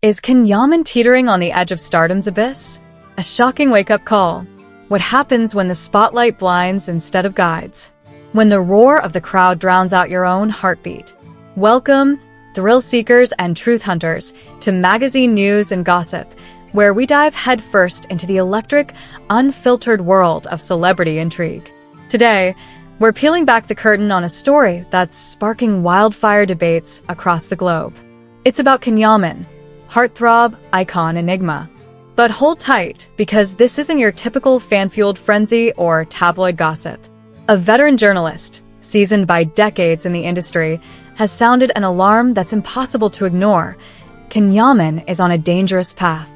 Is Yaman teetering on the edge of stardom's abyss? A shocking wake-up call. What happens when the spotlight blinds instead of guides? When the roar of the crowd drowns out your own heartbeat? Welcome, thrill seekers and truth hunters, to magazine news and gossip, where we dive headfirst into the electric, unfiltered world of celebrity intrigue. Today, we're peeling back the curtain on a story that's sparking wildfire debates across the globe. It's about Yaman, heartthrob, icon, enigma. But hold tight, because this isn't your typical fan-fueled frenzy or tabloid gossip. A veteran journalist, seasoned by decades in the industry, has sounded an alarm that's impossible to ignore. Yaman is on a dangerous path.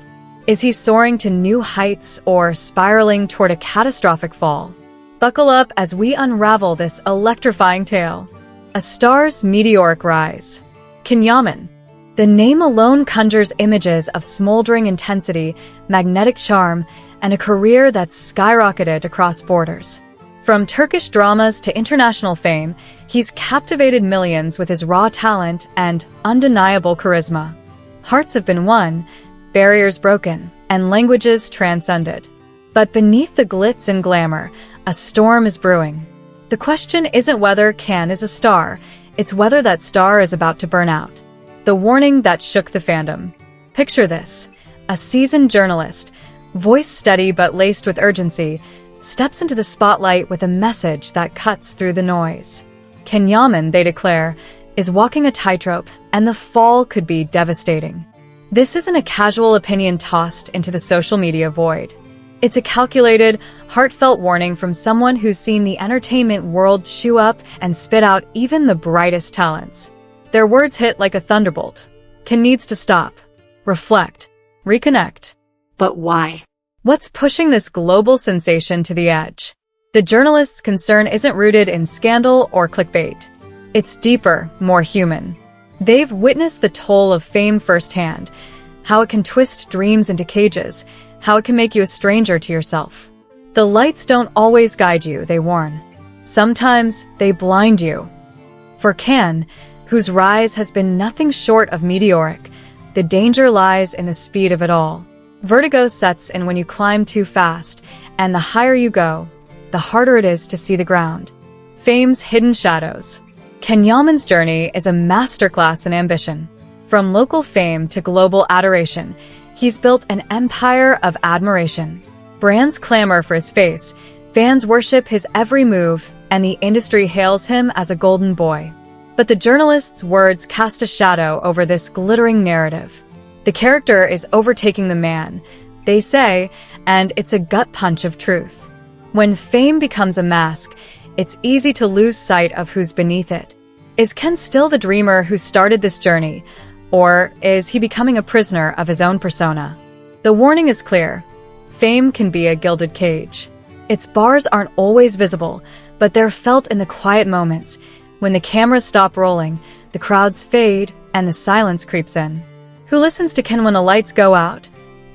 Is he soaring to new heights or spiraling toward a catastrophic fall? Buckle up as we unravel this electrifying tale. A star's meteoric rise. Yaman. The name alone conjures images of smoldering intensity, magnetic charm, and a career that's skyrocketed across borders. From Turkish dramas to international fame, he's captivated millions with his raw talent and undeniable charisma. Hearts have been won, barriers broken, and languages transcended. But beneath the glitz and glamour, a storm is brewing. The question isn't whether Can is a star, it's whether that star is about to burn out. The warning that shook the fandom. Picture this: a seasoned journalist, voice steady but laced with urgency, steps into the spotlight with a message that cuts through the noise. Yaman, they declare, is walking a tightrope, and the fall could be devastating. This isn't a casual opinion tossed into the social media void. It's a calculated, heartfelt warning from someone who's seen the entertainment world chew up and spit out even the brightest talents. Their words hit like a thunderbolt. Can needs to stop, reflect, reconnect. But why? What's pushing this global sensation to the edge? The journalist's concern isn't rooted in scandal or clickbait. It's deeper, more human. They've witnessed the toll of fame firsthand, how it can twist dreams into cages, how it can make you a stranger to yourself. The lights don't always guide you, they warn. Sometimes they blind you. For Can, whose rise has been nothing short of meteoric, the danger lies in the speed of it all. Vertigo sets in when you climb too fast, and the higher you go, the harder it is to see the ground. Fame's hidden shadows. Yaman's journey is a masterclass in ambition. From local fame to global adoration, he's built an empire of admiration. Brands clamor for his face, fans worship his every move, and the industry hails him as a golden boy. But the journalist's words cast a shadow over this glittering narrative. The character is overtaking the man, they say, and it's a gut punch of truth. When fame becomes a mask, it's easy to lose sight of who's beneath it. Is Ken still the dreamer who started this journey, or is he becoming a prisoner of his own persona? The warning is clear. Fame can be a gilded cage. Its bars aren't always visible, but they're felt in the quiet moments. When the cameras stop rolling, the crowds fade, and the silence creeps in. Who listens to Ken when the lights go out?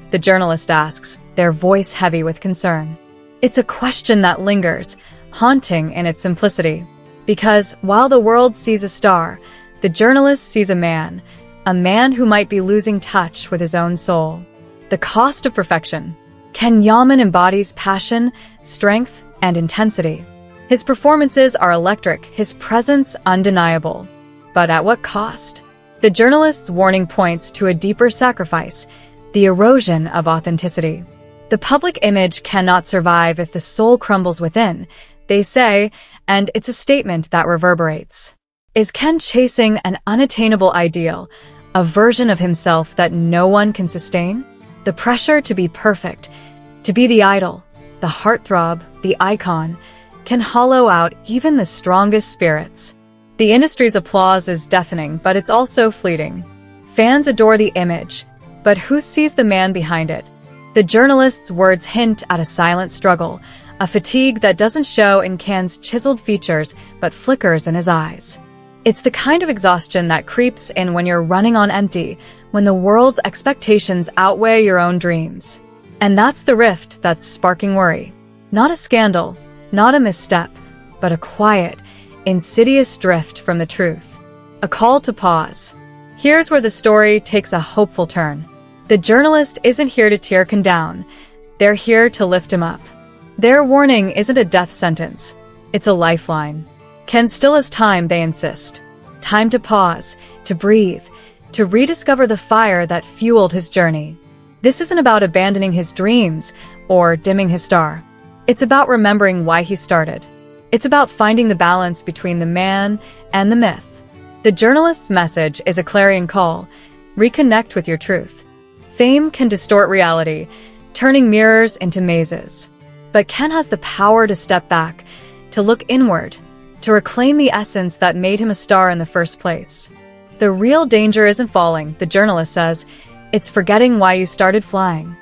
The journalist asks, their voice heavy with concern. It's a question that lingers, haunting in its simplicity. Because while the world sees a star, the journalist sees a man who might be losing touch with his own soul. The cost of perfection. Yaman embodies passion, strength, and intensity. His performances are electric, his presence undeniable. But at what cost? The journalist's warning points to a deeper sacrifice, the erosion of authenticity. The public image cannot survive if the soul crumbles within, they say, and it's a statement that reverberates. Is Ken chasing an unattainable ideal, a version of himself that no one can sustain? The pressure to be perfect, to be the idol, the heartthrob, the icon, can hollow out even the strongest spirits. The industry's applause is deafening, but it's also fleeting. Fans adore the image, but who sees the man behind it? The journalist's words hint at a silent struggle, a fatigue that doesn't show in Can's chiseled features but flickers in his eyes. It's the kind of exhaustion that creeps in when you're running on empty, when the world's expectations outweigh your own dreams. And that's the rift that's sparking worry. Not a scandal, not a misstep, but a quiet, insidious drift from the truth. A call to pause. Here's where the story takes a hopeful turn. The journalist isn't here to tear Ken down. They're here to lift him up. Their warning isn't a death sentence. It's a lifeline. Ken still has time, they insist. Time to pause, to breathe, to rediscover the fire that fueled his journey. This isn't about abandoning his dreams or dimming his star. It's about remembering why he started. It's about finding the balance between the man and the myth. The journalist's message is a clarion call. Reconnect with your truth. Fame can distort reality, turning mirrors into mazes. But Ken has the power to step back, to look inward, to reclaim the essence that made him a star in the first place. The real danger isn't falling, the journalist says. It's forgetting why you started flying.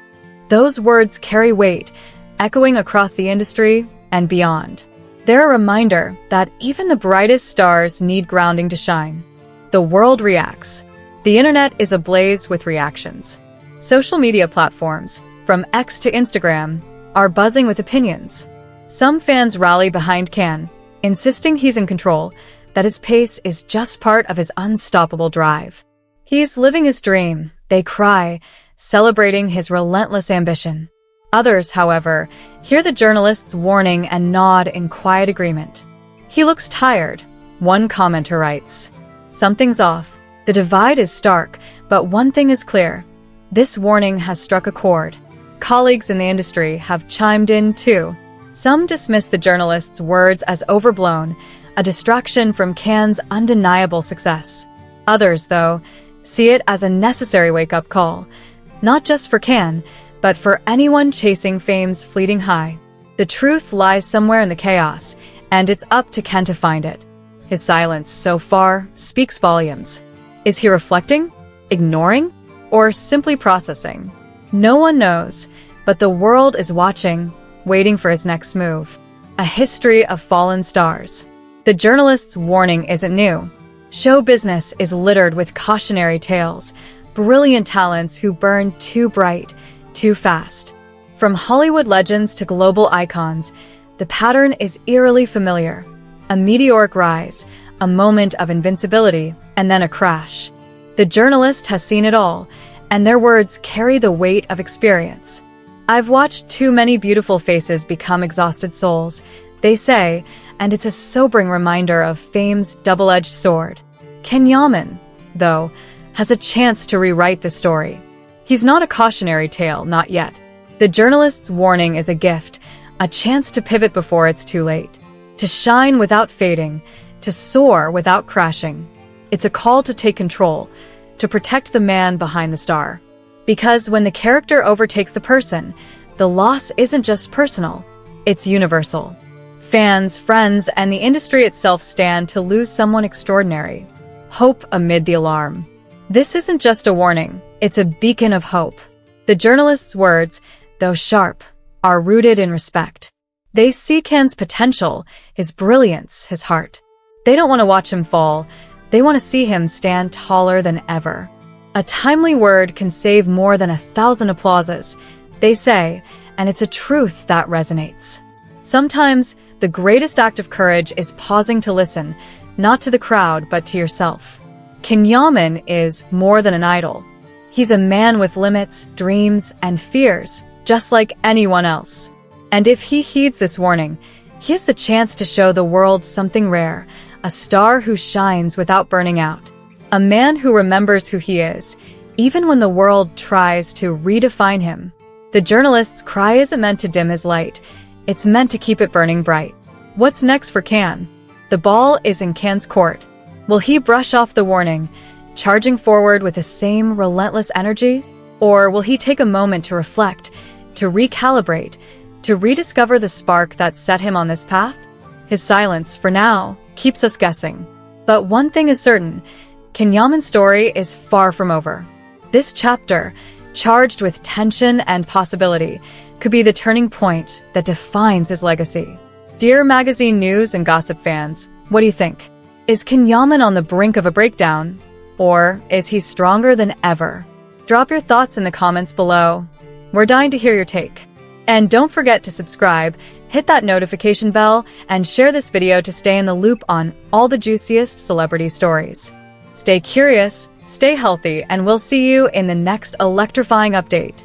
Those words carry weight, echoing across the industry and beyond. They're a reminder that even the brightest stars need grounding to shine. The world reacts. The internet is ablaze with reactions. Social media platforms, from X to Instagram, are buzzing with opinions. Some fans rally behind Ken, insisting he's in control, that his pace is just part of his unstoppable drive. He's living his dream, they cry, celebrating his relentless ambition. Others, however, hear the journalist's warning and nod in quiet agreement. He looks tired, one commenter writes. Something's off. The divide is stark, but one thing is clear. This warning has struck a chord. Colleagues in the industry have chimed in too. Some dismiss the journalist's words as overblown, a distraction from Ken's undeniable success. Others, though, see it as a necessary wake-up call, not just for Ken, but for anyone chasing fame's fleeting high. The truth lies somewhere in the chaos, and it's up to Ken to find it. His silence, so far, speaks volumes. Is he reflecting, ignoring, or simply processing? No one knows, but the world is watching, waiting for his next move. A history of fallen stars. The journalist's warning isn't new. Show business is littered with cautionary tales, brilliant talents who burn too bright, too fast. From Hollywood legends to global icons, the pattern is eerily familiar. A meteoric rise, a moment of invincibility, and then a crash. The journalist has seen it all, and their words carry the weight of experience. I've watched too many beautiful faces become exhausted souls, they say, and it's a sobering reminder of fame's double-edged sword. Ken Yaman, though, has a chance to rewrite the story. He's not a cautionary tale, not yet. The journalist's warning is a gift, a chance to pivot before it's too late, to shine without fading, to soar without crashing. It's a call to take control, to protect the man behind the star. Because when the character overtakes the person, the loss isn't just personal, it's universal. Fans, friends, and the industry itself stand to lose someone extraordinary. Hope amid the alarm. This isn't just a warning, it's a beacon of hope. The journalist's words, though sharp, are rooted in respect. They see Ken's potential, his brilliance, his heart. They don't want to watch him fall, they want to see him stand taller than ever. A timely word can save more than 1,000 applauses, they say, and it's a truth that resonates. Sometimes, the greatest act of courage is pausing to listen, not to the crowd, but to yourself. Ken Yaman is more than an idol. He's a man with limits, dreams, and fears, just like anyone else. And if he heeds this warning, he has the chance to show the world something rare, a star who shines without burning out. A man who remembers who he is, even when the world tries to redefine him. The journalist's cry isn't meant to dim his light, it's meant to keep it burning bright. What's next for Ken? The ball is in Ken's court. Will he brush off the warning, charging forward with the same relentless energy? Or will he take a moment to reflect, to recalibrate, to rediscover the spark that set him on this path? His silence, for now, keeps us guessing. But one thing is certain, Ken Yaman's story is far from over. This chapter, charged with tension and possibility, could be the turning point that defines his legacy. Dear magazine news and gossip fans, what do you think? Is Ken Yaman on the brink of a breakdown? Or is he stronger than ever? Drop your thoughts in the comments below. We're dying to hear your take. And don't forget to subscribe, hit that notification bell, and share this video to stay in the loop on all the juiciest celebrity stories. Stay curious, Stay healthy, and we'll see you in the next electrifying update.